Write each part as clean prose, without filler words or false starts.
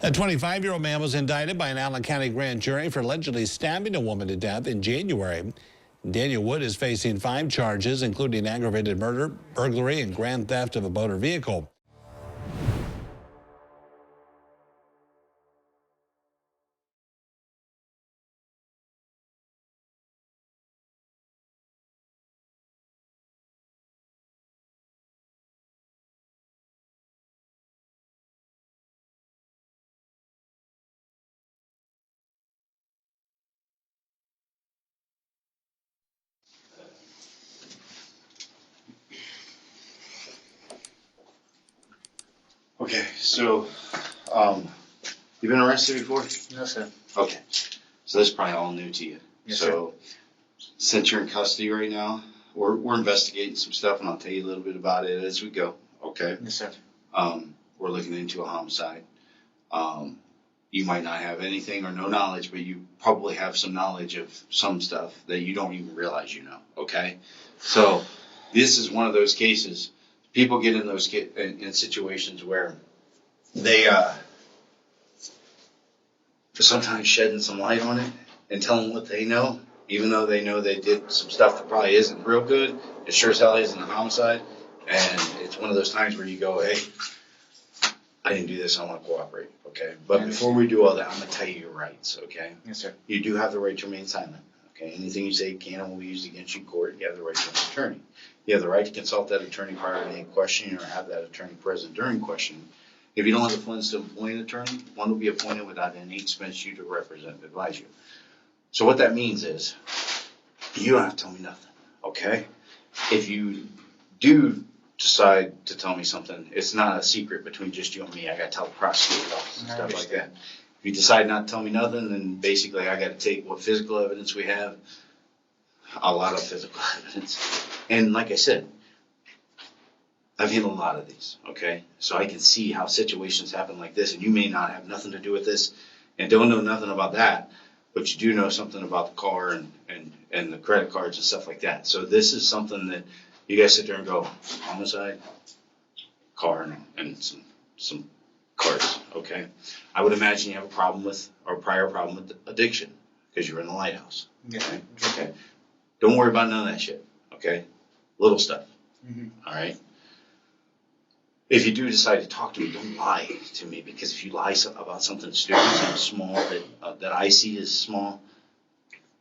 A 25-year-old man was indicted by an Allen County grand jury for allegedly stabbing a woman to death in January. Daniel Wood is facing 5 charges, including aggravated murder, burglary, and grand theft of a motor vehicle. Okay, so, you've been arrested before? No, sir. Okay, so this is probably all new to you. Yes, so, since you're in custody right now, we're investigating some stuff, and I'll tell you a little bit about it as we go. Okay. Yes, sir. We're looking into a homicide. You might not have anything or no knowledge, but you probably have some knowledge of some stuff that you don't even realize you know. Okay, so this is one of those cases. People get in those in situations where they sometimes shedding some light on it and telling what they know, even though they know they did some stuff that probably isn't real good. It sure as hell isn't a homicide, and it's one of those times where you go, "Hey, I didn't do this. I want to cooperate." Okay, but before we do all that, I'm gonna tell you your rights. Okay. Yes, sir. You do have the right to remain silent. Okay. Anything you say can and will be used against you in court. You have the right to an attorney. You have the right to consult that attorney prior to any questioning or have that attorney present during questioning. If you don't have the funds to appoint an attorney, one will be appointed without any expense to you to represent and advise you. So what that means is you don't have to tell me nothing. Okay. If you do decide to tell me something, it's not a secret between just you and me. I got to tell the prosecutor's office and stuff like that. If you decide not to tell me nothing, then basically I got to take what physical evidence we have, a lot of physical evidence. And like I said, I've handled a lot of these, okay? So I can see how situations happen like this, and you may not have nothing to do with this and don't know nothing about that, but you do know something about the car and the credit cards and stuff like that. So this is something that you guys sit there and go, homicide, car, and some cards, okay? I would imagine you have a problem with, or a prior problem with addiction, because you're in the lighthouse. Yeah. Okay. Don't worry about none of that shit, okay? Little stuff, all right? If you do decide to talk to me, don't lie to me, because if you lie about something stupid, something small that I see as small,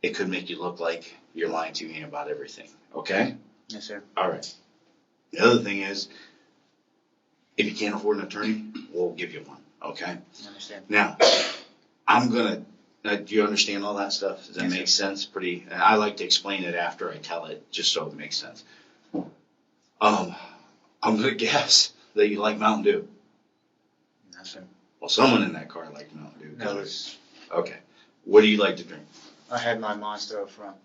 it could make you look like you're lying to me about everything, okay? Yes, sir. All right. The other thing is, if you can't afford an attorney, we'll give you one, okay? I understand. Now, I'm going to, do you understand all that stuff? Does that make sense? I like to explain it after I tell it, just so it makes sense. I'm going to guess that you like Mountain Dew. No, sir. Well, someone in that car liked Mountain Dew. That was. Okay. What do you like to drink? I had my Monster up front.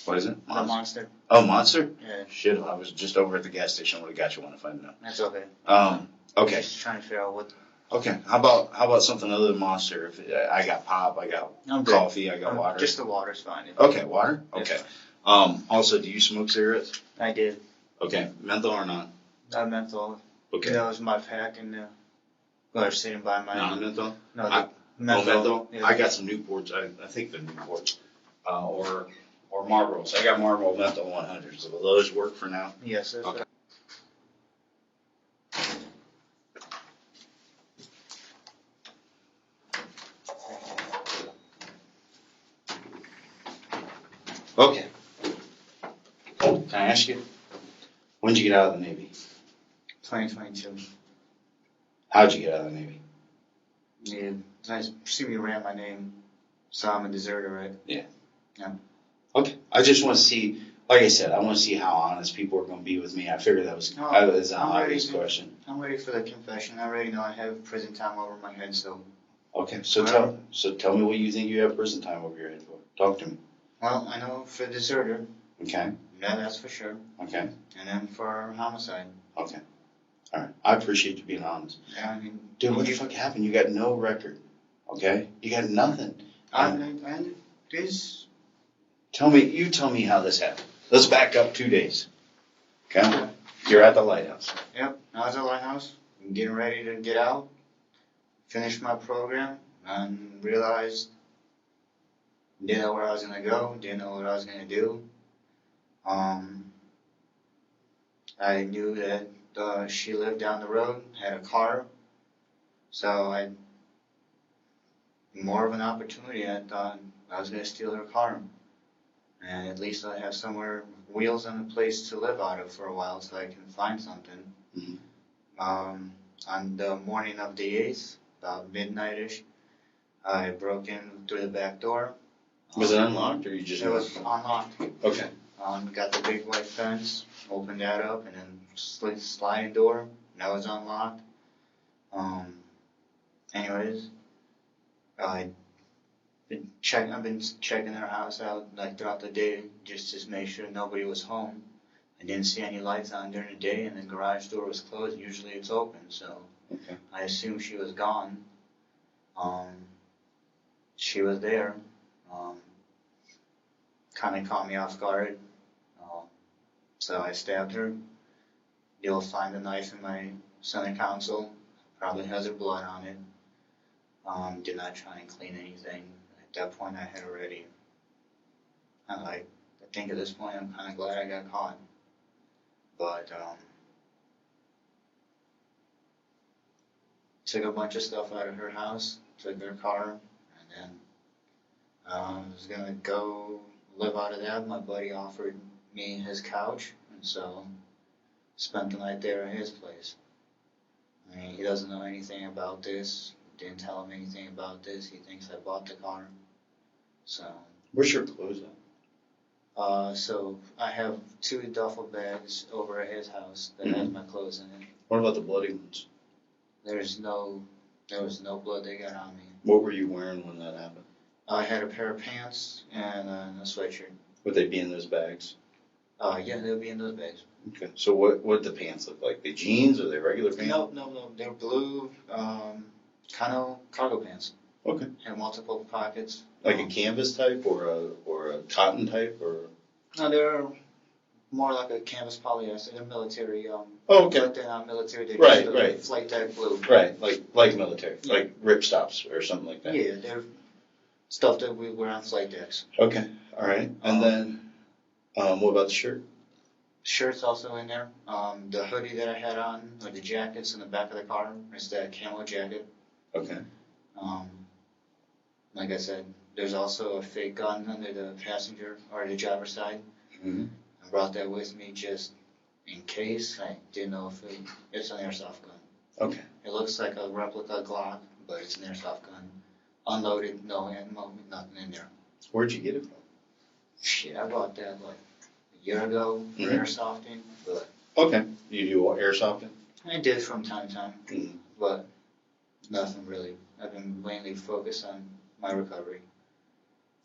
What is it? My Monster. Oh, Monster? Yeah. Shit, I was just over at the gas station. I would have got you one if I didn't know. That's okay. Okay. Just trying to figure out what. Okay. How about something other than Monster? If I got pop, I got coffee, I got water. Just the water's fine. Okay, water? Okay. Also, do you smoke cigarettes? I did. Okay. Menthol or not? Menthol. Okay. That was my pack, and well, sitting by my. Non-menthol? No, menthol? Yeah. I got some Newports. I think they're Newports. Or Marlboros. I got Marlboro menthol 100s. Will those work for now? Yes, sir. Okay. Okay. Can I ask you, when did you get out of the Navy? 2022. How'd you get out of the Navy? Yeah. I see me ran my name, so I'm a deserter, right? Yeah. Yeah. Okay. I just want to see, like I said, I want to see how honest people are going to be with me. I figured that was an obvious question. I'm ready for the confession. I already know I have prison time over my head, so. Okay. So tell me what you think you have prison time over your head for. Talk to me. Well, I know for deserter. Okay. Yeah, that's for sure. Okay. And then for homicide. Okay. All right. I appreciate you being honest. Yeah, I mean. Dude, what the fuck happened? You got no record. Okay? You got nothing. And this. Tell me how this happened. Let's back up 2 days. Okay? You're at the lighthouse. Yep, I was at the lighthouse. I'm getting ready to get out. finished my program and realized, didn't know where I was gonna go, didn't know what I was gonna do. I knew that she lived down the road, had a car, so more of an opportunity. I thought I was gonna steal her car, and at least I have somewhere, wheels and a place to live out of for a while, so I can find something. Mm-hmm. On the morning of the 8th, about midnight-ish, I broke in through the back door. Was it unlocked or you just? It was unlocked. Okay. Got the big white fence, opened that up, and then sliding door, that was unlocked. Anyways, I've been checking their house out like throughout the day just to make sure nobody was home. I didn't see any lights on during the day, and the garage door was closed. Usually it's open, so Okay. I assumed she was gone. She was there. Kind of caught me off guard. So I stabbed her. You'll find the knife in my center console. Probably has her blood on it. Did not try and clean anything. At that point, I had already. I think at this point, I'm kind of glad I got caught. But took a bunch of stuff out of her house, took her car, and then I was gonna go live out of that. My buddy offered me his couch, and so spent the night there at his place. I mean, he doesn't know anything about this. Didn't tell him anything about this. He thinks I bought the car. So. Where's your clothes at? So I have 2 duffel bags over at his house that has my clothes in it. What about the bloody ones? There was no blood they got on me. What were you wearing when that happened? I had a pair of pants and a sweatshirt. Would they be in those bags? Yeah, they'll be in those bags. Okay. So what did the pants look like? The jeans or the regular pants? No. They're blue, kind of cargo pants. Okay. Had multiple pockets. Like a canvas type or a cotton type or? No, they're more like a canvas polyester. They're military. Oh, okay. But they're not military. They're Right, just right. Flight deck blue. Right, like military, Yeah. like ripstops or something like that. Yeah, they're stuff that we wear on flight decks. Okay, all right. And then, what about the shirt? Shirt's also in there. The hoodie that I had on, or the jackets in the back of the car, is that camo jacket. Okay. Like I said, there's also a fake gun under the passenger or the driver's side. Mm-hmm. I brought that with me just in case. I didn't know if it's an airsoft gun. Okay. It looks like a replica Glock, but it's an airsoft gun. Unloaded, no ammo, nothing in there. Where'd you get it from? Shit, I bought that like a year ago for airsofting, but Okay. You do airsofting? I did from time to time, Mm-hmm. but nothing really. I've been mainly focused on my recovery.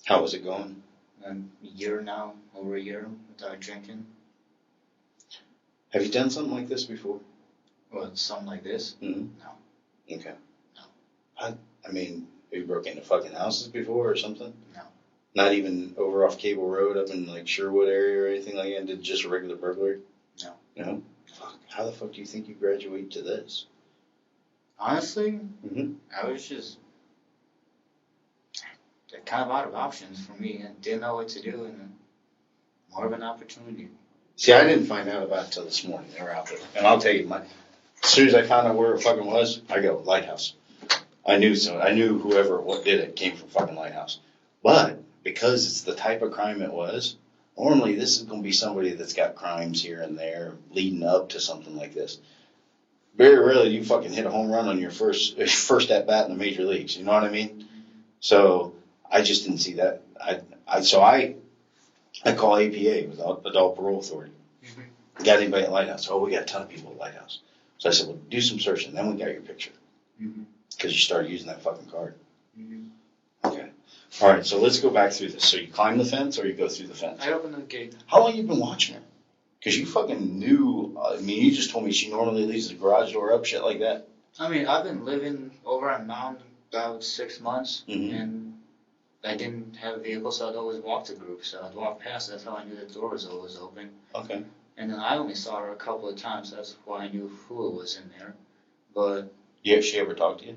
How was it going? A year now, over a year without drinking. Have you done something like this before? Well, something like this? Mm-hmm. No. Okay. No. I mean, have you broken into fucking houses before or something? No. Not even over off Cable Road up in like Sherwood area or anything like that? Did just a regular burglary? No. No? Fuck. How the fuck do you think you graduate to this? Honestly, Mm-hmm. I was just kind of out of options for me and didn't know what to do, and more of an opportunity. See, I didn't find out about it till this morning. They were out there. And I'll tell you, as soon as I found out where it fucking was, I go, Lighthouse. I knew whoever did it came from fucking Lighthouse. But because it's the type of crime it was, normally this is going to be somebody that's got crimes here and there leading up to something like this. Very rarely do you fucking hit a home run on your first at bat in the major leagues. You know what I mean? So I just didn't see that. I call APA, without Adult Parole Authority. Mm-hmm. Got anybody at Lighthouse? Oh, we got a ton of people at Lighthouse. So I said, well, do some searching. Then we got your picture. Mm-hmm. Because you started using that fucking card. Mm-hmm. Okay. All right, so let's go back through this. So you climb the fence or you go through the fence? I opened the gate. How long you been watching her? Because you fucking knew, you just told me she normally leaves the garage door up, shit like that. I mean, I've been living over on Mound about 6 months, and I didn't have a vehicle, so I'd always walk to groups. So I'd walk past. That's how I knew the door was always open. Okay. And then I only saw her a couple of times. That's why I knew who was in there. But Yeah, she ever talked to you?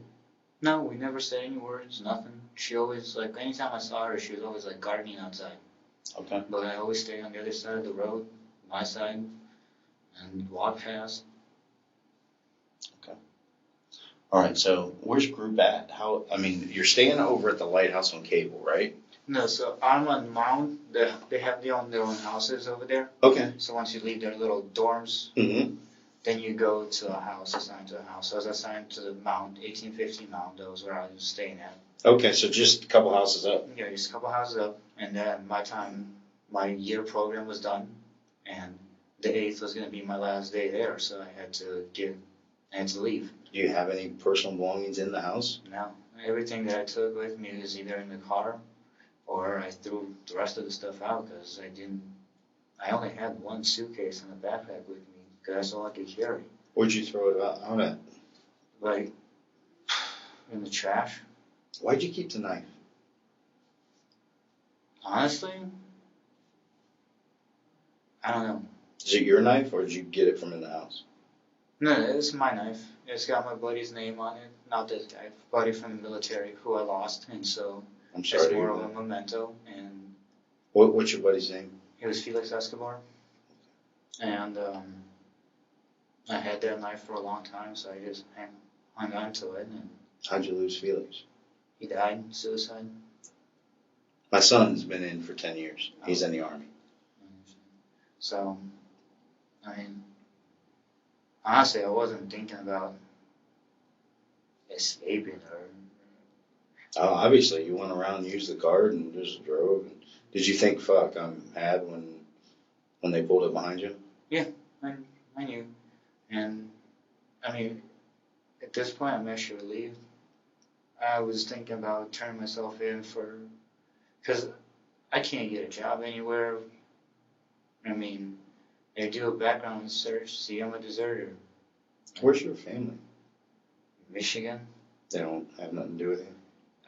No, we never said any words, nothing. She always, like, anytime I saw her, she was always, like, gardening outside. Okay. But I always stay on the other side of the road, my side, and walk past. All right, so where's group at? You're staying over at the Lighthouse on Cable, right? No, so I'm on Mount. They have their own houses over there. Okay. So once you leave their little dorms, Mm-hmm. then you go to a house, assigned to a house. So I was assigned to the Mount, 1850 Mount. That was where I was staying at. Okay, so just a couple houses up. Yeah, just a couple houses up. And then my year program was done. And the 8th was going to be my last day there. So I had to leave. Do you have any personal belongings in the house? No. Everything that I took with me was either in the car or I threw the rest of the stuff out because I only had one suitcase and a backpack with me because that's all I could carry. Where'd you throw it out at? Like, in the trash. Why'd you keep the knife? Honestly, I don't know. Is it your knife or did you get it from in the house? No, it's my knife. It's got my buddy's name on it. Not this guy, buddy from the military who I lost, and so I'm sorry it's to more hear of a that. memento. And What's your buddy's name? it was Felix Escobar, and I had that knife for a long time, so I just hung on to it, and How'd you lose Felix? he died, suicide. My son's been in for 10 years. He's in the Army. So, I mean, honestly, I wasn't thinking about escaping her. Obviously, you went around and used the card and just drove. And did you think, fuck, I'm mad when they pulled up behind you? Yeah, I knew. And, I mean, at this point, I'm actually relieved. I was thinking about turning myself in because I can't get a job anywhere. I mean, they do a background search, see I'm a deserter. Where's your family? Michigan, They don't have nothing to do with you?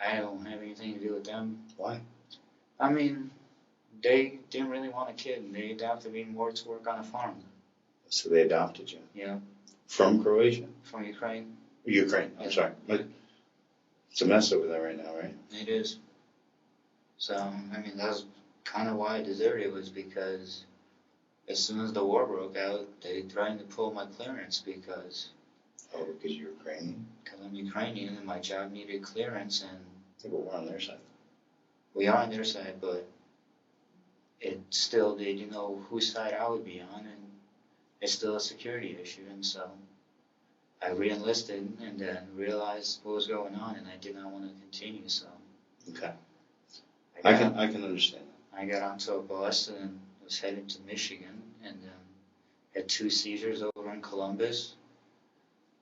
I don't have anything to do with them. Why? I mean, they didn't really want a kid, and they adopted me more to work on a farm. So they adopted you? Yeah. From Croatia? From Ukraine. Ukraine, I'm sorry. But it's a mess over there right now, right? It is. So, I mean, that's kind of why I deserted, was because as soon as the war broke out, they threatened to pull my clearance because Oh, because you're Ukrainian? I'm Ukrainian and my job needed clearance, and I think we're on their side. we are on their side, but it still, they didn't know whose side I would be on, and it's still a security issue, and so I re-enlisted and then realized what was going on, and I did not want to continue, so Okay. I can understand that. I got onto a bus and was headed to Michigan, and had 2 seizures over in Columbus.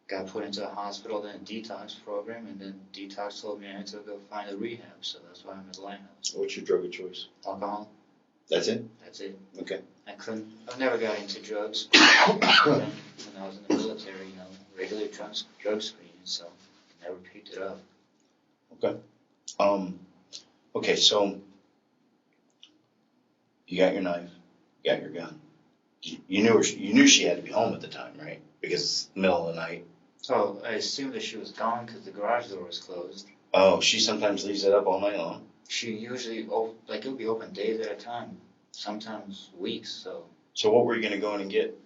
Got put into a hospital, then a detox program, and then detox told me I had to go find a rehab, so that's why I'm at the Lighthouse. What's your drug of choice? Alcohol, That's it? that's it. Okay. I've never got into drugs. When I was in the military, regular drug screening, so I never picked it up. Okay. Okay, so you got your knife, you got your gun. You knew she had to be home at the time, right? Because it's the middle of the night. So I assumed that she was gone because the garage door was closed. Oh, she sometimes leaves it up all night long? She usually, it would be open days at a time, sometimes weeks, so So what were you going to go in and get?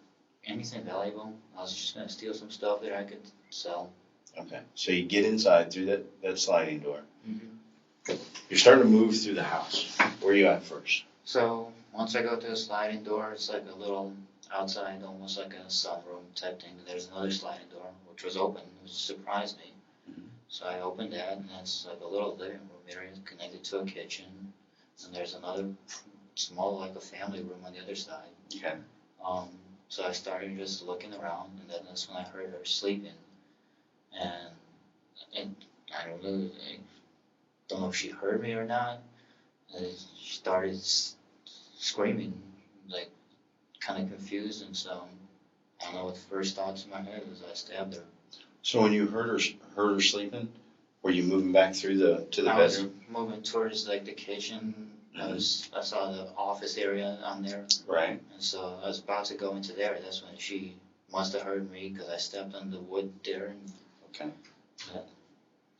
anything valuable. I was just going to steal some stuff that I could sell. Okay, so you get inside through that sliding door. Mm-hmm. You're starting to move through the house. Where are you at first? So once I go through the sliding door, it's like a little outside, almost like a sunroom type thing. There's another sliding door, which was open, which surprised me. Mhm. So I opened that, and that's like a little living room area connected to a kitchen. And there's another small, like a family room on the other side. Okay. So I started just looking around, and then that's when I heard her sleeping. And I don't know if she heard me or not. She started screaming, like kind of confused, and so I don't know what the first thoughts in my head was. I stabbed her. So when you heard her sleeping, were you moving back through to the I was bedroom? moving towards like the kitchen. I saw the office area on there, Right. and so I was about to go into there. That's when she must have heard me because I stepped on the wood there. And Okay. Yeah.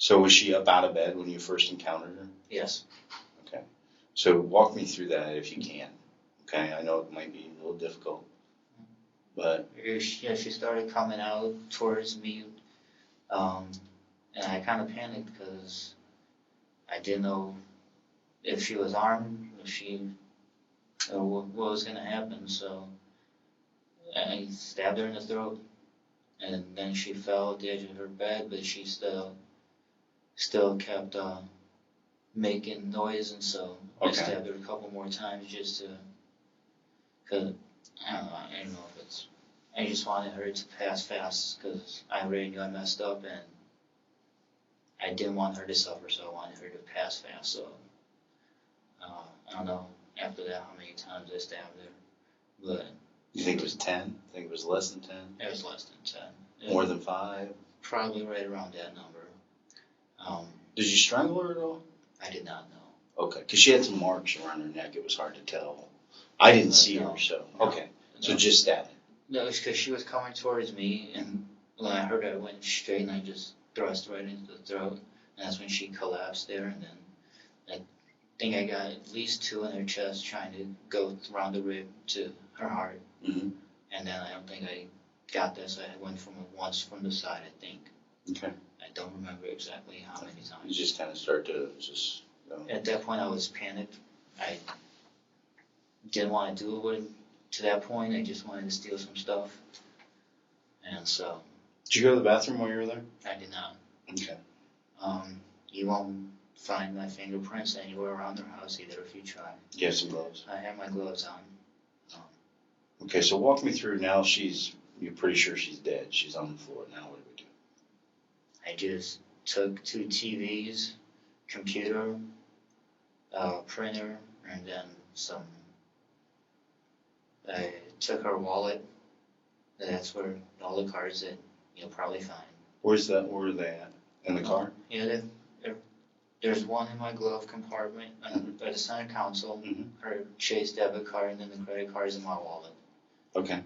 So was she up out of bed when you first encountered her? Yes. Okay. So walk me through that if you can. Okay, I know it might be a little difficult, but Yeah, she started coming out towards me, and I kind of panicked because I didn't know if she was armed, if she, or what was going to happen. So I stabbed her in the throat, and then she fell at the edge of her bed, but she still kept making noise, and so I Okay. stabbed her a couple more times just to, cause I don't know if it's, I just wanted her to pass fast because I already knew I messed up, and I didn't want her to suffer, so I wanted her to pass fast. So I don't know after that how many times I stabbed her, but you think it was 10? I think it was less than 10? it was less than 10. More than 5? Probably right around that number. Did you strangle her at all? I did not know. Okay, because she had some marks around her neck. It was hard to tell. I didn't see No. her, so. No. Okay, so No. just stabbing. No, it's because she was coming towards me, and when I heard her, I went straight, and I just thrust right into the throat. And that's when she collapsed there, and then I think I got at least 2 in her chest trying to go around the rib to her heart. Mm-hmm. And then I don't think I got this. I went from once from the side, I think. Okay. I don't remember exactly how many You times. just kind of start to just go. At that point, I was panicked. I didn't want to do it to that point. I just wanted to steal some stuff. And so Did you go to the bathroom while you were there? I did not. Okay. You won't find my fingerprints anywhere around their house either if you try. You have some gloves? I have my gloves on. Okay, so walk me through now. You're pretty sure she's dead. She's on the floor. Now what do we do? I just took 2 TVs, computer, printer, and then I took her wallet. That's where all the cards that you'll probably find. Where are they at? In the car? Yeah, there's one in my glove compartment by the center console, Mhm. her Chase debit card, and then the credit card's in my wallet. Okay.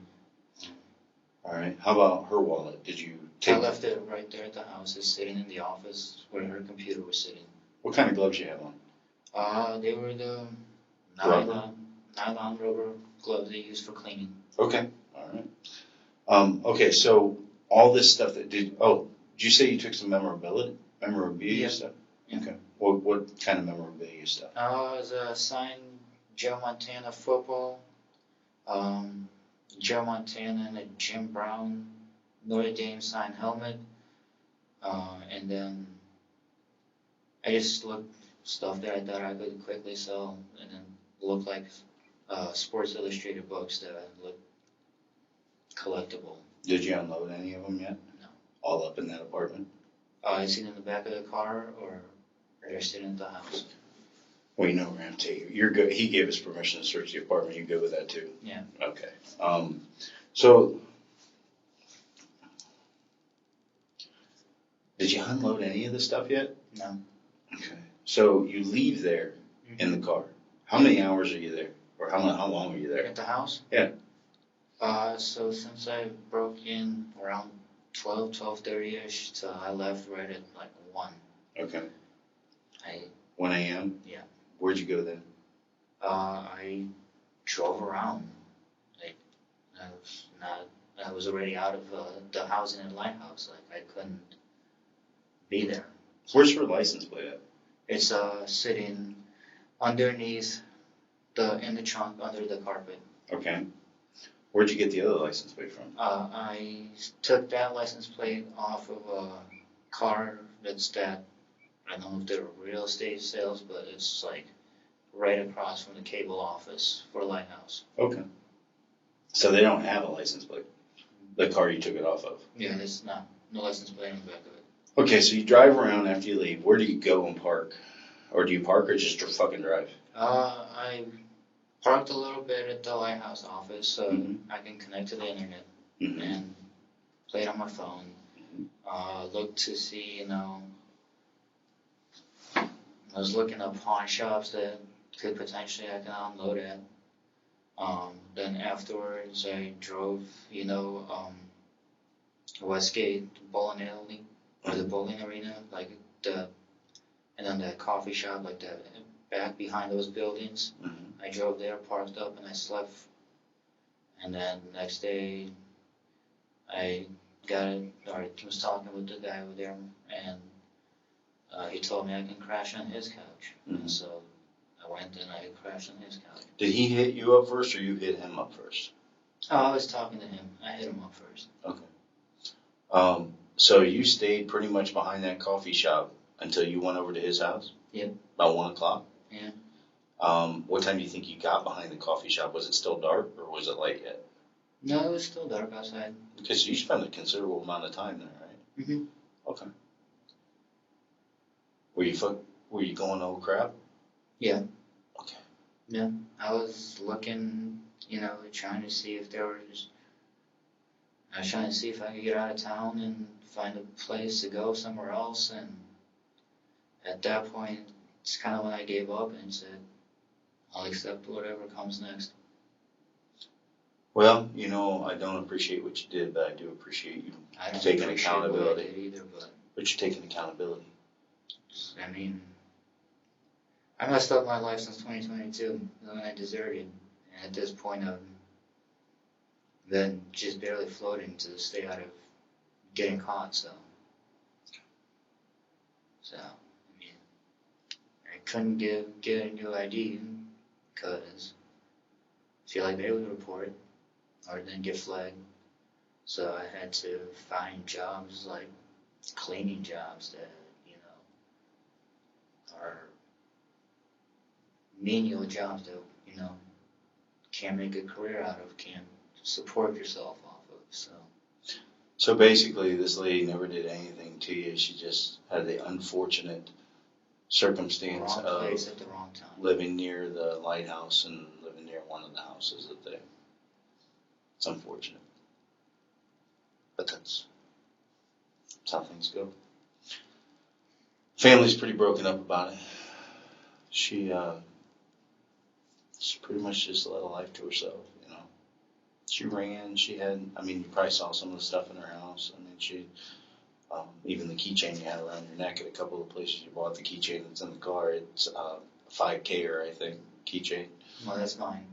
All right. How about her wallet? Did you take? I left it right there at the house. It's sitting in the office where her computer was sitting. What kind of gloves you have on? They were the Rubber? nylon rubber gloves they use for cleaning. Okay. All right. Okay. So all this stuff did you say you took some memorabilia Yeah. stuff? Yeah. Okay. What kind of memorabilia stuff? It was a signed Joe Montana football, Joe Montana and a Jim Brown Notre Dame signed helmet, and then I just looked stuff that I thought I could quickly sell, and then looked like Sports Illustrated books that looked collectible. Did you unload any of them yet? No. All up in that apartment? Is it in the back of the car, or they're sitting at the house? Well, you know we're gonna take you. You're good. He gave us permission to search the apartment. You good with that too? Yeah. Okay. So did you unload any of the stuff yet? No. Okay. So you leave there in the car. How many hours are you there? Or how long are you there? At the house? Yeah. So since I broke in around 12:30ish, so I left right at like 1. Okay. 1 1 a.m.? Yeah. Where'd you go then? I drove around. I was already out of the housing and lighthouse. Like I couldn't be there. Where's her license plate at? It's sitting underneath in the trunk under the carpet. Okay. Where'd you get the other license plate from? I took that license plate off of a car I don't know if they're real estate sales, but it's like right across from the cable office for Lighthouse. Okay. So they don't have a license plate? The car you took it off of? Yeah, there's no license plate on the back of it. Okay, so you drive around after you leave. Where do you go and park? Or do you park or just fucking drive? I parked a little bit at the Lighthouse office so Mhm. I can connect to the internet Mm-hmm. and play it on my phone. Look to see, I was looking up pawn shops that could potentially I can unload at. Then afterwards I drove, Westgate bowling alley or the bowling arena, like and then the coffee shop, like the back behind those buildings. Mm-hmm. I drove there, parked up, and I slept. And then the next day, I was talking with the guy over there, and he told me I can crash on his couch. Mm-hmm. And so I went and I crashed on his couch. Did he hit you up first, or you hit him up first? Oh, I was talking to him. I hit him up first. Okay. So you stayed pretty much behind that coffee shop until you went over to his house? Yep. About 1 o'clock? Yeah. What time do you think you got behind the coffee shop? Was it still dark, or was it light yet? No, it was still dark outside. Because you spent a considerable amount of time there, right? Mm-hmm. Okay. Were you going old crap? Yeah. Okay. Yeah. I was looking, trying to see if I was trying to see if I could get out of town and find a place to go somewhere else. And at that point, it's kind of when I gave up and said, I'll accept whatever comes next. Well, I don't appreciate what you did, but I do appreciate you I don't taking appreciate accountability. what I did either, but But you're taking accountability. I mean, I messed up my life since 2022 when I deserted. And at this point, I'm then just barely floating to stay out of getting caught, so, I mean, I couldn't get a new ID because I feel like they would report or then get flagged. So I had to find jobs like cleaning jobs that, are menial jobs that, can't make a career out of, can't support yourself off of, so. So basically, this lady never did anything to you. She just had the unfortunate circumstance Wrong of place at the wrong time. living near the lighthouse and living near one of the houses that they. It's unfortunate. But that's how things go. Family's pretty broken up about it. She pretty much just led a life to herself, She ran, you probably saw some of the stuff in her house. She, even the keychain you had around your neck at a couple of places you bought the keychain that's in the car, it's a 5K-er, I think, keychain. Well, that's mine.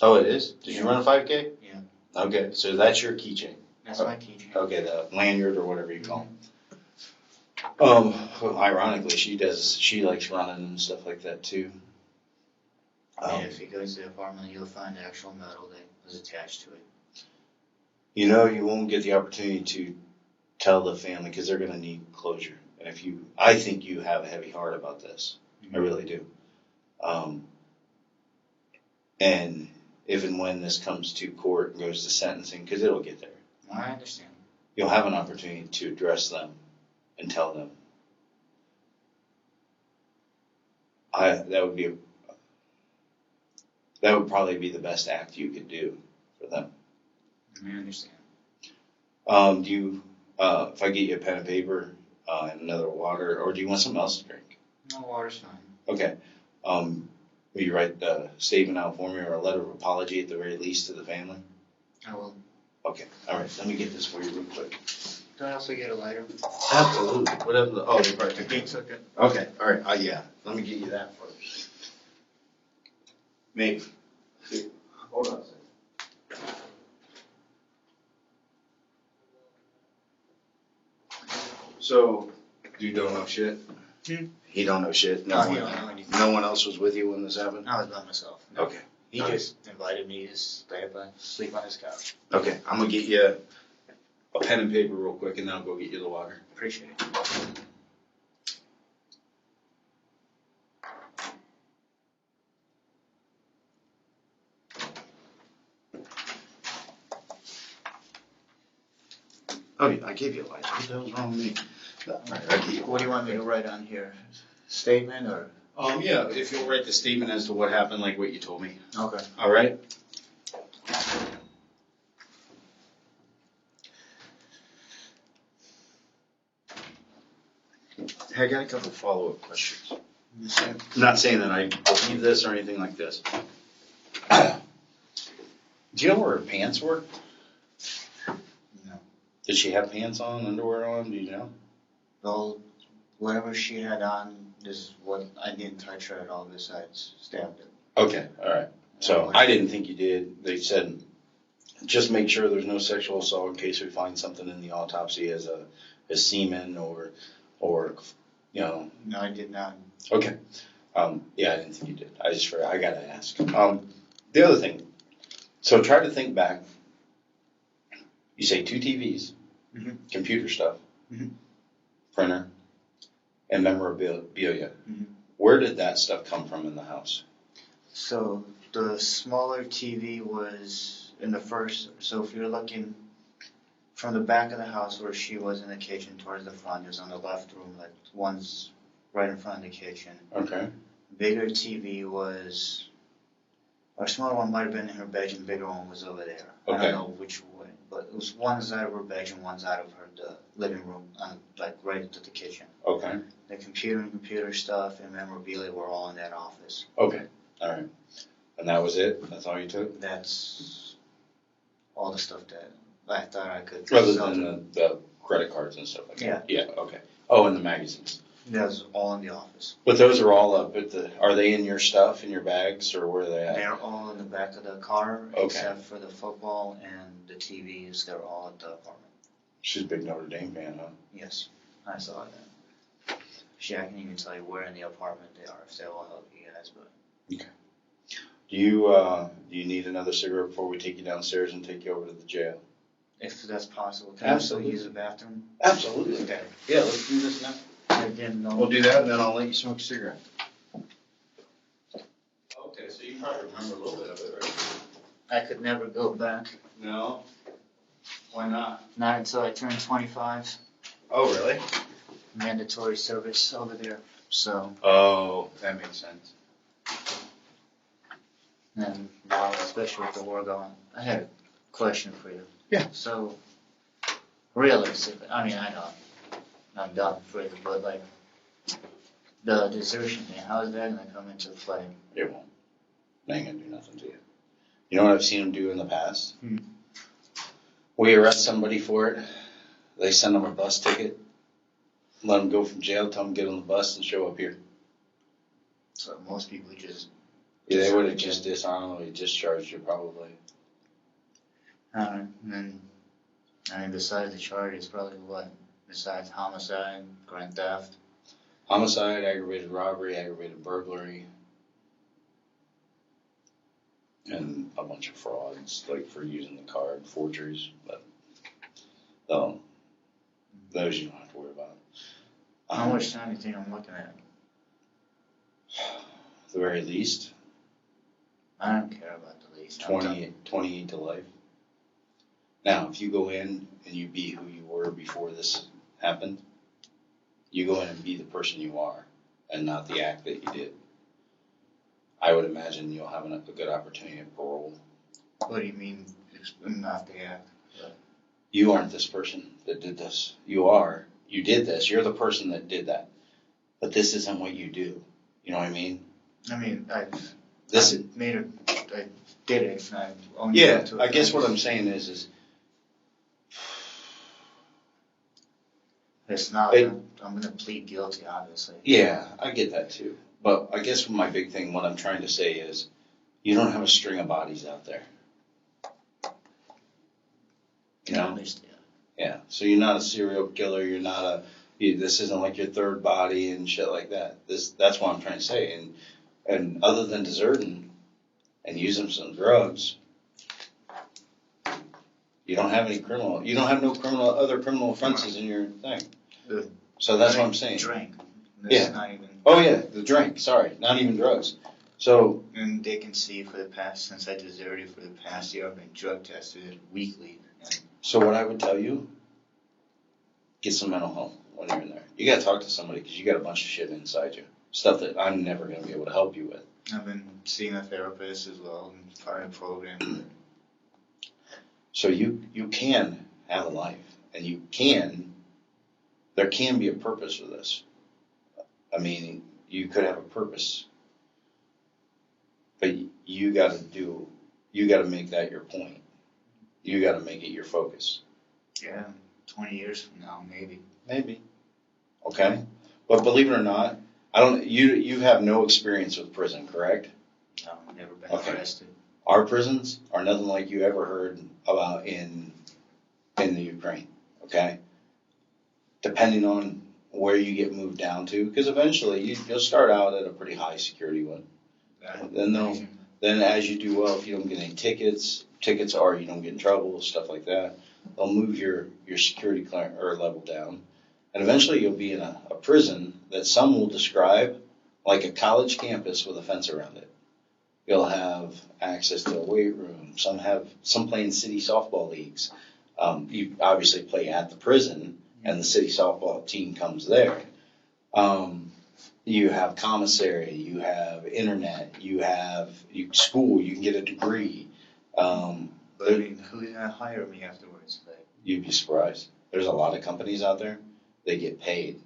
Oh, it is? Did you Yeah. run a 5K? Yeah. Okay, so that's your keychain. That's my keychain. Okay, the lanyard or whatever you call it. Ironically, she likes running and stuff like that too. And if you go to the apartment, you'll find actual metal that was attached to it. You won't get the opportunity to tell the family because they're going to need closure. And I think you have a heavy heart about this. Mm-hmm. I really do. And if and when this comes to court and goes to sentencing, because it'll get there. I understand. You'll have an opportunity to address them and tell them. That would probably be the best act you could do for them. I understand. Do you, if I get you a pen and paper and another water, or do you want something else to drink? No, water's fine. Okay. Will you write a statement out for me or a letter of apology at the very least to the family? I will. Okay. All right. Let me get this for you real quick. Do I also get a lighter? Absolutely. Whatever they probably took He took it. Okay. All right. Yeah. Let me get you that first. Maybe. Hold on a second. So, you don't know shit? He don't know shit? No, he don't know anything. No one else was with you when this happened? I was by myself. No. Okay. He just invited me to sleep on his couch. Okay. I'm going to get you a pen and paper real quick, and then I'll go get you the water. Appreciate it. Oh, yeah, I gave you a lighter. What the hell's wrong with me? What do you want me to write on here? Statement or? Yeah, if you'll write the statement as to what happened, like what you told me. Okay. All right? Hey, I got a couple follow-up questions. I'm not saying that I believe this or anything like this. Do you know where her pants were? No. Did she have pants on, underwear on? Do you know? Well, Whatever she had on is what I didn't touch her at all besides stabbed it. Okay, all right. So I didn't think you did. They said just make sure there's no sexual assault in case we find something in the autopsy as semen or you know. No, I did not. Okay. Yeah, I didn't think you did. I gotta ask. The other thing. So try to think back. You say 2 TVs, computer stuff, printer, and memorabilia. Where did that stuff come from in the house? So the smaller TV was in the first. So if you're looking from the back of the house where she was in the kitchen towards the front, it was on the left room. Like one's right in front of the kitchen. Okay. Bigger TV was. Our smaller one might have been in her bedroom. The bigger one was over there. Okay. I don't know which way, but it was one's out of her bedroom, one's out of the living room, like right into the kitchen. Okay. The computer stuff and memorabilia were all in that office. Okay. All right. And that was it? That's all you took? That's all the stuff that I thought I could. Other than the credit cards and stuff like that? Yeah. Okay. Oh, and the magazines. That was all in the office. But those are all up at are they in your stuff, in your bags, or where are they at? They're all in the back of the car, Okay. except for the football and the TVs. They're all at the apartment. She's a big Notre Dame fan, huh? Yes, I saw that. I can even tell you where in the apartment they are, if that will help you guys. But okay. Do you need another cigarette before we take you downstairs and take you over to the jail? if that's possible, can I also Absolutely. use the bathroom? Absolutely. Okay. Yeah, let's do this now. I didn't know. We'll do that, and then I'll let you smoke a cigarette. Okay, so you probably remember a little bit of it, right? I could never go back. No? Why not? Not until I turned 25. Oh, really? Mandatory service over there. So, Oh, that makes sense. and now, especially with the war going, I had a question for you. Yeah. So, realistically, I mean, I know I'm done for it, but like, the desertion thing, how is that going to come into play? It won't. They ain't gonna do nothing to you. You know what I've seen them do in the past? We arrest somebody for it. They send them a bus ticket. Let them go from jail. Tell them to get on the bus and show up here. So most people just. Yeah, they would have just dishonorably discharged you probably. And then, I mean, besides the charges, probably what? Besides homicide, grand theft? Homicide, aggravated robbery, aggravated burglary, and a bunch of frauds, like for using the card, forgeries. But those you don't have to worry about. How much time do you think I'm looking at? At the very least, I don't care about the lease. I'm done. 28 to life. Now, if you go in and you be who you were before this happened, you go in and be the person you are and not the act that you did. I would imagine you'll have a good opportunity at parole. What do you mean, not the act? You aren't this person that did this. You are. You did this. You're the person that did that. But this isn't what you do. You know what I mean? I mean, I This made it, I did it, and I owned Yeah, up to it. I guess what I'm saying is It's not, I'm gonna plead guilty, obviously. yeah, I get that too. But I guess my big thing, what I'm trying to say is, you don't have a string of bodies out there. You know? I understand. Yeah. So you're not a serial killer. You're not this isn't like your third body and shit like that. That's what I'm trying to say. And other than deserting and using some drugs, you don't have any criminal. You don't have no other criminal offenses in your thing. So that's what I'm saying. Drink. Yeah. Not even. Oh yeah, the drink. Sorry, not even drugs. So. And they can see for the past, since I deserted for the past year, I've been drug tested weekly. So what I would tell you, get some mental health when you're in there. You got to talk to somebody because you got a bunch of shit inside you. Stuff that I'm never going to be able to help you with. I've been seeing a therapist as well, and part of the program. So you can have a life, and there can be a purpose for this. I mean, you could have a purpose, but you got to make that your point. You got to make it your focus. Yeah, 20 years from now, maybe. Maybe. Okay? But believe it or not, you have no experience with prison, correct? No, never been Okay. arrested. Our prisons are nothing like you ever heard about in the Ukraine, okay? Depending on where you get moved down to, because eventually you'll start out at a pretty high security one. Then as you do well, if you don't get any tickets or you don't get in trouble, stuff like that, they'll move your security clearance or level down. And eventually you'll be in a prison that some will describe like a college campus with a fence around it. You'll have access to a weight room. Some play in city softball leagues. You obviously play at the prison, and the city softball team comes there. You have commissary. You have internet. You have school. You can get a degree. But I mean, who's gonna hire me afterwards? Like, You'd be surprised. There's a lot of companies out there. They get paid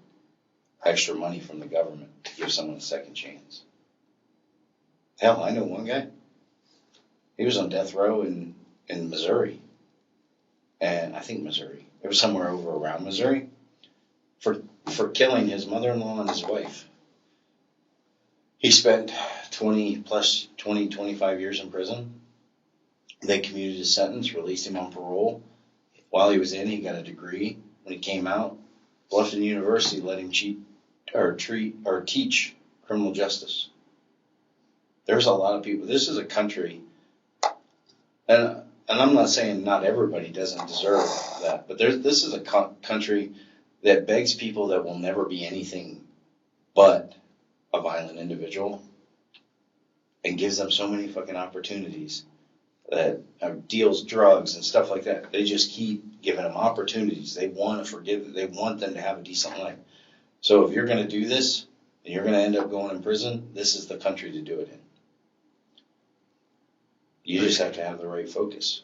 extra money from the government to give someone a second chance. Hell, I know one guy. He was on death row in Missouri. And I think Missouri. It was somewhere over around Missouri. For killing his mother-in-law and his wife. He spent 25 years in prison. They commuted his sentence, released him on parole. While he was in, he got a degree. When he came out, Bluffton University let him teach criminal justice. There's a lot of people. This is a country, and I'm not saying not everybody doesn't deserve that, but this is a country that begs people that will never be anything but a violent individual and gives them so many fucking opportunities that deals drugs and stuff like that. They just keep giving them opportunities. They want to forgive. They want them to have a decent life. So if you're going to do this and you're going to end up going in prison, this is the country to do it in. You just have to have the right focus.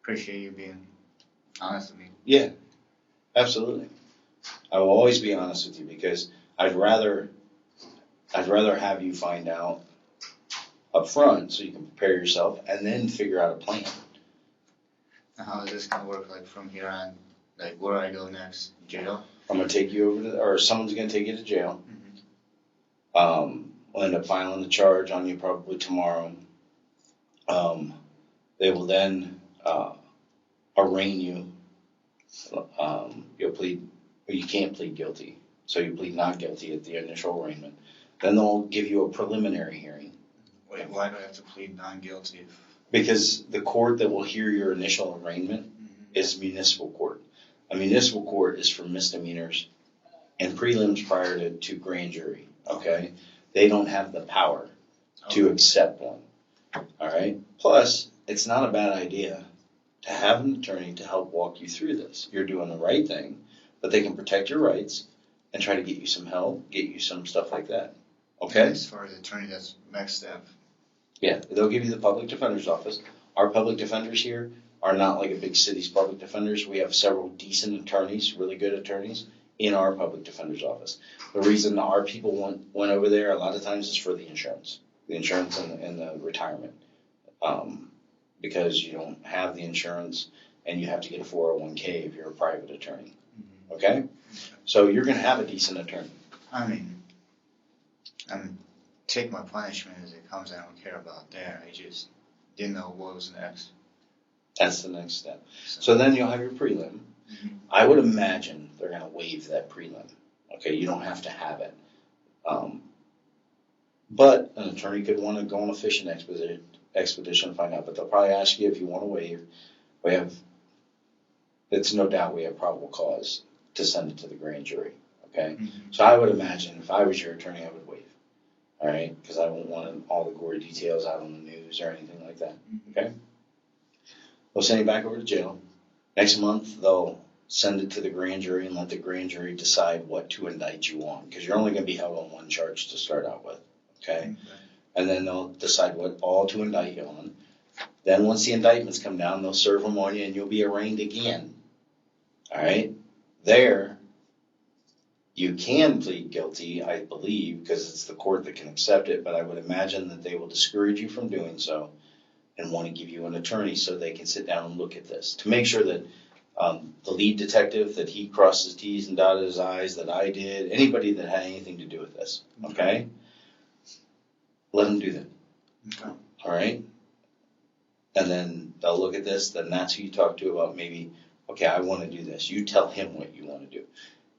appreciate you being honest with me. Yeah, absolutely. I will always be honest with you because I'd rather have you find out up front so you can prepare yourself and then figure out a plan. How is this gonna work? Like from here on, like where I go next? Jail? I'm gonna take you over or someone's gonna take you to jail. We'll end up filing the charge on you probably tomorrow. They will then arraign you. You'll plead, or you can't plead guilty, so you plead not guilty at the initial arraignment. Then they'll give you a preliminary hearing. Wait, why do I have to plead non-guilty? Because the court that will hear your initial arraignment is municipal court. A municipal court is for misdemeanors and prelims prior to grand jury, okay? They don't have the power to accept one, all right? Plus, it's not a bad idea to have an attorney to help walk you through this. You're doing the right thing, but they can protect your rights and try to get you some help, get you some stuff like that, okay? As far as attorney, that's next step. Yeah, they'll give you the public defender's office. Our public defenders here are not like a big city's public defenders. We have several decent attorneys, really good attorneys, in our public defender's office. The reason our people went over there a lot of times is for the insurance and the retirement. Because you don't have the insurance and you have to get a 401k if you're a private attorney. Okay? So you're going to have a decent attorney. I mean, take my punishment as it comes. I don't care about that. I just didn't know what was next. That's the next step. So then you'll have your prelim. I would imagine they're going to waive that prelim. Okay, you don't have to have it. But an attorney could want to go on a fishing expedition and find out. But they'll probably ask you if you want to waive. It's no doubt we have probable cause to send it to the grand jury. Okay, so I would imagine if I was your attorney, I would waive. All right, because I won't want all the gory details out on the news or anything like that. Okay, they'll send you back over to jail. Next month, they'll send it to the grand jury and let the grand jury decide what to indict you on, because you're only going to be held on one charge to start out with. Okay, and then they'll decide what all to indict you on. Then once the indictments come down, they'll serve them on you and you'll be arraigned again. All right, there you can plead guilty, I believe, because it's the court that can accept it, but I would imagine that they will discourage you from doing so and want to give you an attorney so they can sit down and look at this to make sure that The lead detective, that he crossed his T's and dotted his I's, that I did, anybody that had anything to do with this, okay? Let them do that. Okay. All right? And then they'll look at this, then that's who you talk to about maybe, okay, I want to do this. You tell him what you want to do.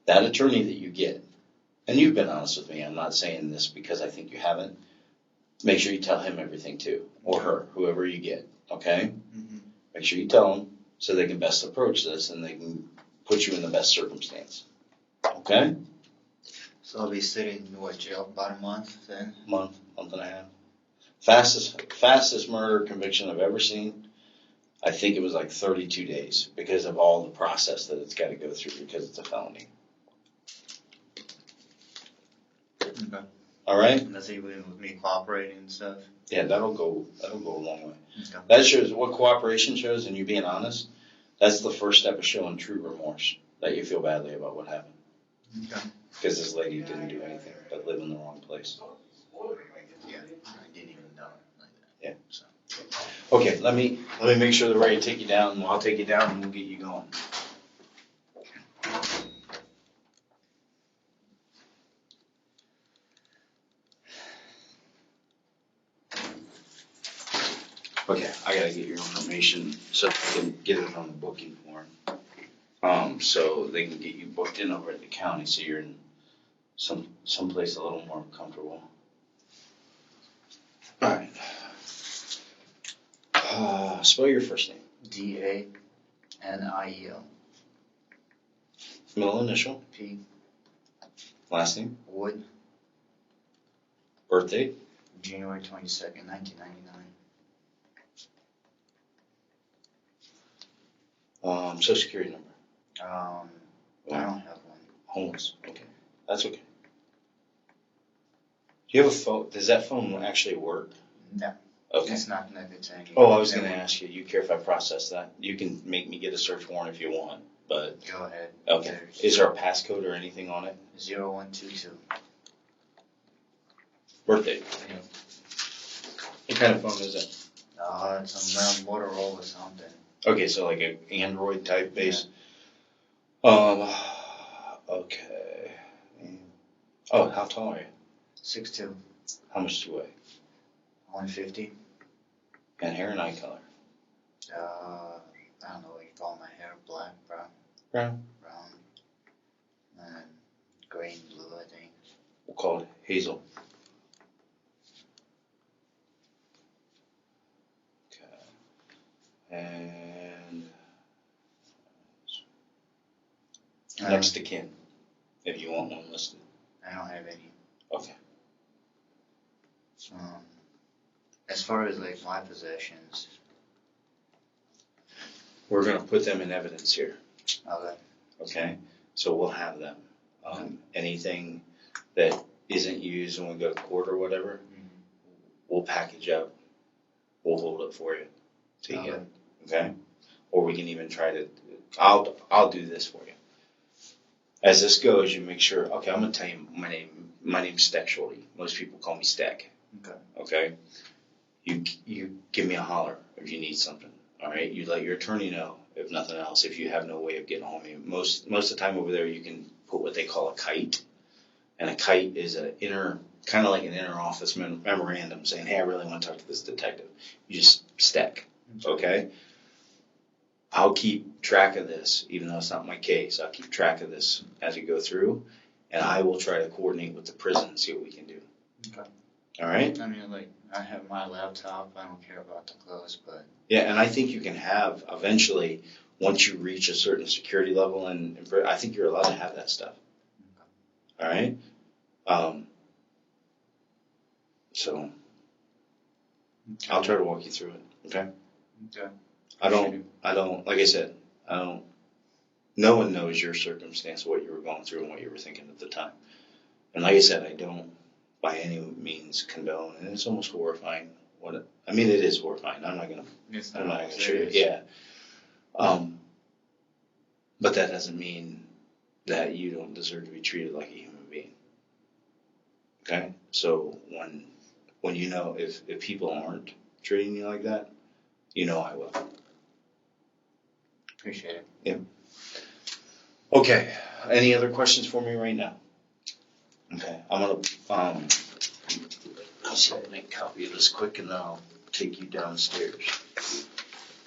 That attorney that you get, and you've been honest with me, I'm not saying this because I think you haven't, make sure you tell him everything too, or her, whoever you get, okay? Mm-hmm. Make sure you tell them so they can best approach this and they can put you in the best circumstance, okay? So I'll be sitting in what, jail about a month then? Month and a half. Fastest murder conviction I've ever seen. I think it was like 32 days because of all the process that it's got to go through because it's a felony. Okay. All right? And that's even with me cooperating and stuff? Yeah, that'll go a long way. Okay. That shows what cooperation shows and you being honest. That's the first step of showing true remorse, that you feel badly about what happened. Okay. Because this lady didn't do anything but live in the wrong place. Yeah, I didn't even know it like that. Yeah. So. Okay, let me make sure they're ready to take you down. I'll take you down and we'll get you going. Okay, I gotta get your information so I can get it on the booking form. So they can get you booked in over at the county, so you're in someplace a little more comfortable. All right. Spell your first name. DANIEL. Middle initial. P. Last name. Wood. Birth date. January 22nd, 1999. Social security number. I don't have one. Homeless. Okay, that's okay. Do you have a phone? Does that phone actually work? No. Okay. It's not connected to any. Oh, I was gonna ask you. You care if I process that? You can make me get a search warrant if you want, but Go ahead. okay. Is there a passcode or anything on it? 0122. Birthday. Yeah. What kind of phone is it? It's a Motorola or something. Okay, so like an Android type base. Okay. Oh, how tall are you? 6'2". How much do you weigh? 150. And hair and eye color? I don't know what you call my hair. Black, brown. Brown. Brown. And gray and blue, I think. We'll call it hazel. Okay. And next to kin, if you want one listed. I don't have any. Okay. As far as like my possessions. We're gonna put them in evidence here. Okay. Okay. So we'll have them. Anything that isn't used when we go to court or whatever, we'll package up. We'll hold it for you till you get it. Okay. Or we can even try to. I'll do this for you. As this goes, you make sure. Okay, I'm gonna tell you my name. My name's Steck Shorty. Most people call me Steck. Okay. Okay. You give me a holler if you need something. All right. You let your attorney know if nothing else. If you have no way of getting home, most of the time over there you can put what they call a kite, and a kite is kind of like an inner office memorandum saying, "Hey, I really want to talk to this detective." You just Steck. Okay. I'll keep track of this, even though it's not my case. I'll keep track of this as you go through, and I will try to coordinate with the prison and see what we can do. Okay. All right? I mean, like, I have my laptop. I don't care about the clothes, but. Yeah, and I think you can have, eventually, once you reach a certain security level, and I think you're allowed to have that stuff. All right? So, I'll try to walk you through it, okay? Okay. I don't, like I said, no one knows your circumstance, what you were going through and what you were thinking at the time. And like I said, I don't by any means condone, and it's almost horrifying. It is horrifying. I'm not gonna show you. Yeah. But that doesn't mean that you don't deserve to be treated like a human being. Okay? So when you know if people aren't treating you like that, you know I will. Appreciate it. Okay, any other questions for me right now? Okay, I'm gonna, I'll see if I can make a copy of this quick and then I'll take you downstairs.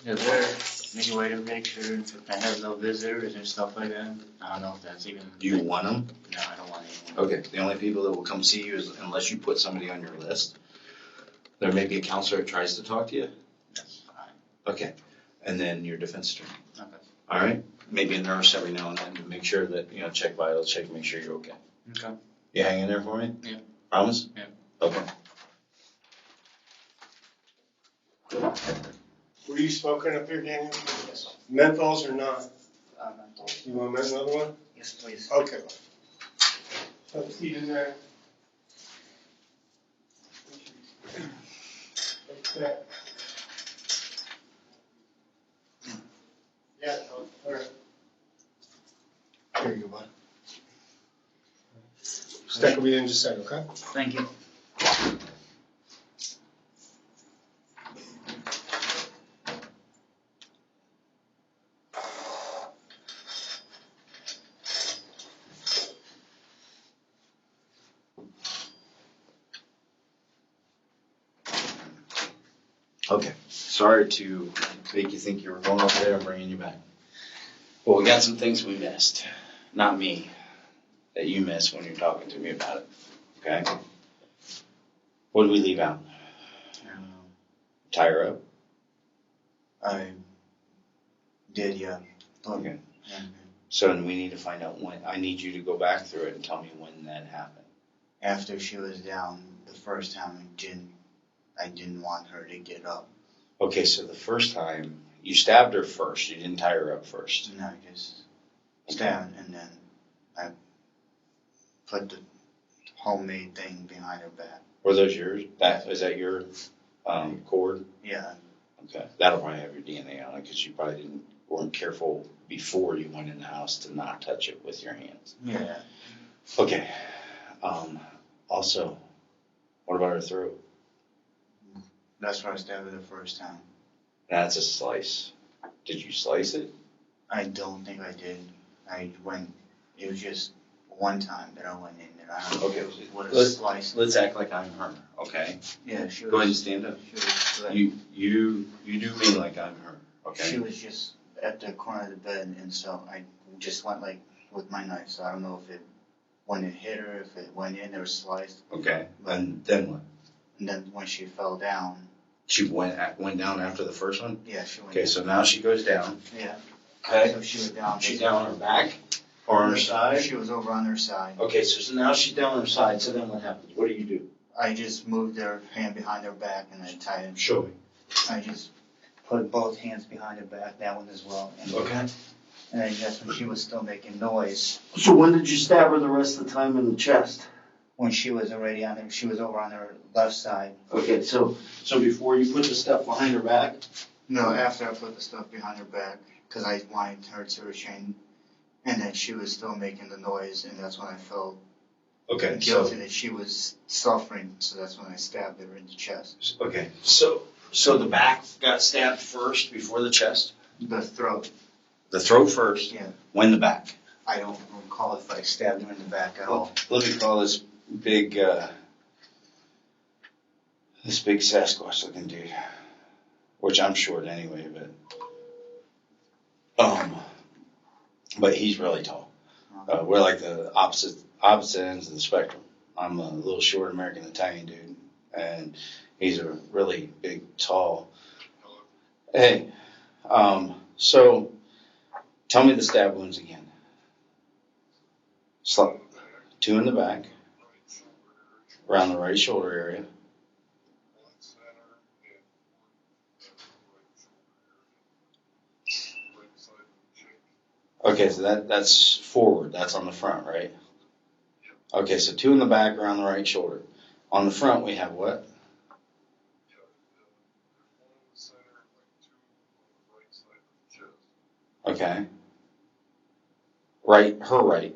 Is there any way to make sure if I have no visitors and stuff like that? I don't know if that's even. Do you want them? No, I don't want anyone. Okay, the only people that will come see you is unless you put somebody on your list. There may be a counselor that tries to talk to you. That's fine. Okay, and then your defense attorney. Okay. All right, maybe a nurse every now and then to make sure that, check vitals, check, make sure you're okay. Okay. You hang in there for me? Yeah. Promise? Yeah. Okay. Were you smoking up here, Daniel? Yes. Menthols or not? Mental. You want another one? Yes, please. Okay. Have a seat in there. Okay. Yeah, all right. Here you go, bud. Stack will be in just a second, okay? Thank you. Okay, sorry to make you think you were going over there and bringing you back. Well, we got some things we missed. Not me, that you missed when you're talking to me about it. Okay? What did we leave out? Tie her up? I did, yeah. Okay. Yeah. So then we need to find out when. I need you to go back through it and tell me when that happened. After she was down the first time, I didn't want her to get up. Okay, so the first time, you stabbed her first. You didn't tie her up first. No, just stabbed, and then I put the homemade thing behind her back. Were those yours? Is that your cord? Yeah. Okay, that'll probably have your DNA on it because you probably weren't careful before you went in the house to not touch it with your hands. Yeah. Okay. Also, what about her throat? That's where I stabbed her the first time. That's a slice. Did you slice it? I don't think I did. It was just one time that I went in there. I don't know Okay. what a slice. Let's act like I'm her, okay? Yeah, she was. Go ahead and stand up. She was like, You do me like I'm her, okay? She was just at the corner of the bed, and so I just went like with my knife. So I don't know when it hit her, if it went in or sliced. Okay, and then what? And then when she fell down. She went down after the first one? Yeah, she went. Okay, so now she goes down. Yeah. Okay. So she was down. She's down on her back or on her side? She was over on her side. Okay, so now she's down on her side, so then what happens? What do you do? I just moved her hand behind her back and I tied it. Show me. I just put both hands behind her back, that one as well. And, Okay. And I guess when she was still making noise, So when did you stab her the rest of the time in the chest? when she was already she was over on her left side. Okay, so before you put the stuff behind her back? No, after I put the stuff behind her back, because I wanted her to restrain, and then she was still making the noise, and that's when I felt Okay, guilty that she was suffering, so that's when I stabbed her in the chest. Okay, so the back got stabbed first before the chest? The throat, The throat first? yeah. When the back? I don't recall if I stabbed her in the back at all. Let me call this big Sasquatch looking dude, which I'm short anyway, but he's really tall. We're like the opposite ends of the spectrum. I'm a little short American Italian dude, and he's a really big, tall. Hey, so tell me the stab wounds again. Two in the back, around the right shoulder area. Okay, so that's forward. That's on the front, right? Okay, so two in the back around the right shoulder. On the front, we have what? Okay. Right, her right.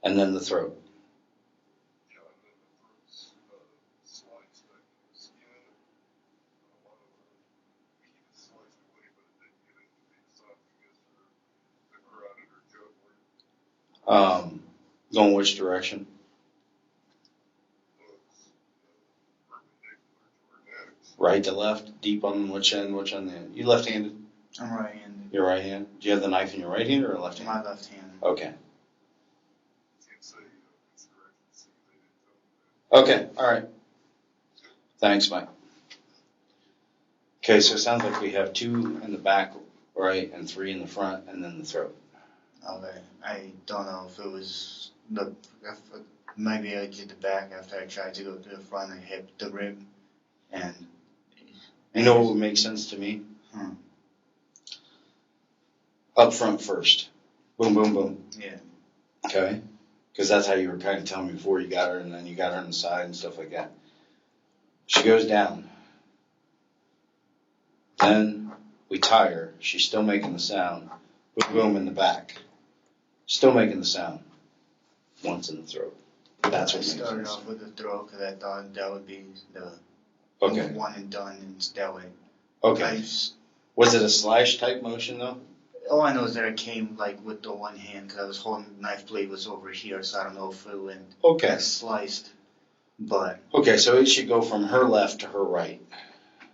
And then the throat. Going which direction? Right to left? Deep on which end? Which on the end? You left-handed? I'm right-handed. Your right hand? Do you have the knife in your right hand or left hand? My left hand. Okay. Okay, all right. Thanks, Mike. Okay, so it sounds like we have 2 in the back, right, and 3 in the front, and then the throat. Okay. I don't know if it was maybe I did the back after I tried to go to the front and hit the rib. And You know what would make sense to me? Hmm. Up front first. Boom, boom, boom. Yeah. Okay? Because that's how you were kind of telling me before you got her, and then you got her on the side and stuff like that. She goes down. Then we tie her. She's still making the sound. Boom, boom in the back. Still making the sound. Once in the throat. That's I what makes started sense. off with the throat because I thought that would be the Okay. one and done, and that way. Okay. Was it a slash type motion though? All I know is that it came like with the one hand because I was holding the knife blade was over here, so I don't know if it went Okay. sliced. But Okay, so it should go from her left to her right.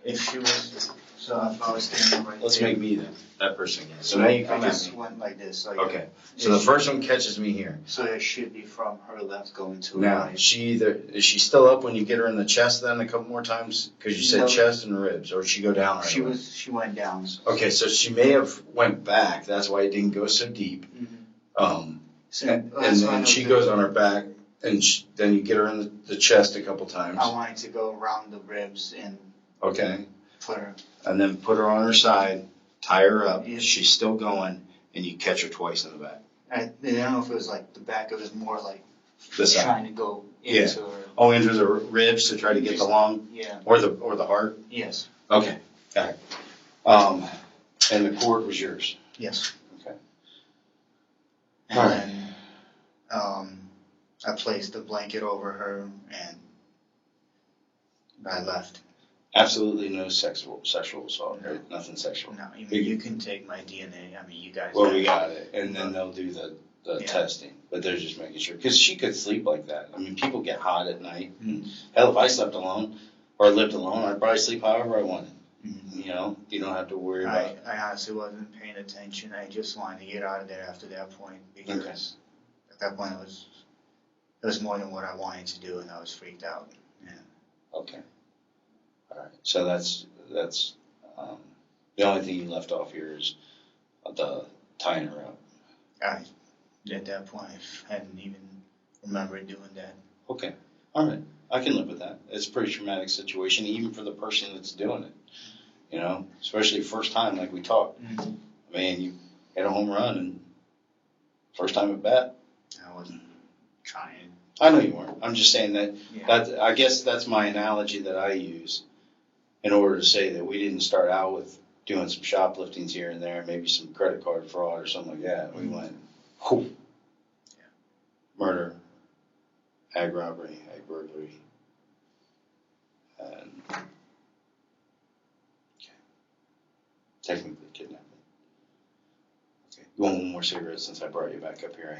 if she was, so if I was standing right Let's there, make me that person again. So now you I come at just me. went like this. So Okay. So the first one catches me here. So it should be from her left going to her Now, right. is she still up when you get her in the chest then a couple more times? Because you said No. chest and ribs, or did she go down? Right away? She went down. Okay, so she may have went back. That's why it didn't go so deep. So And that's why I then know she that goes on her back, and then you get her in the chest a couple times. I wanted to go around the ribs and Okay, put her. and then put her on her side, tie her up. Yeah. She's still going, and you catch her twice in the back. I don't know if it was like the back of it, more like This side. trying to go Yeah. into her. Oh, into the ribs to try to get the lung, Yeah. or the heart. Yes. Okay, got it. And the cord was yours. Yes. Okay. And Alright. then I placed the blanket over her and I left. Absolutely no sexual assault, No. right? Nothing sexual. No, I mean, you can take my DNA. I mean, you guys. Well, have we it. got it, and then they'll do the Yeah. testing, but they're just making sure, because she could sleep like that. I mean, people get hot at night. Mm. Hell, if I slept alone or lived alone, I'd probably sleep however I wanted. Mhm. You know, you don't have to worry about. I honestly wasn't paying attention. I just wanted to get out of there after that point because at that point it was more than what I wanted to do, and I was freaked out. Yeah. Okay. All right. So that's the only thing you left off here is the tying her up. At that point, I hadn't even remembered doing that. Okay. All right. I can live with that. It's a pretty traumatic situation, even for the person that's doing it. You know, especially first time, like we talked. Mm-hmm. I mean, you hit a home run and first time at bat. I wasn't trying. I know you weren't. I'm just saying that. Yeah. I guess that's my analogy that I use in order to say that we didn't start out with doing some shopliftings here and there, maybe some credit card fraud or something like that. We went, whew, murder, ag robbery, ag burglary, and technically kidnapping. Okay. You want one more cigarette since I brought you back up here?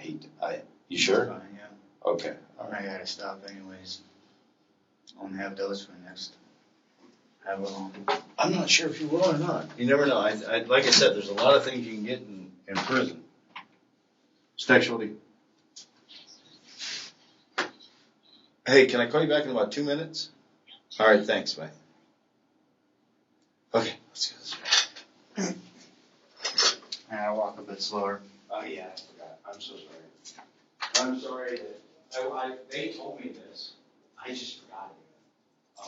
You sure? Fine, yeah. Okay. All right. I gotta stop anyways. I'll have those for next. Have a long. I'm not sure if you will or not. You never know. Like I said, there's a lot of things you can get in prison. Sexuality. Hey, can I call you back in about 2 minutes? All right, thanks, bye. Okay, let's go this way. And I walk a bit slower. Oh, yeah, I forgot. I'm so sorry. I'm sorry that they told me this. I just forgot it.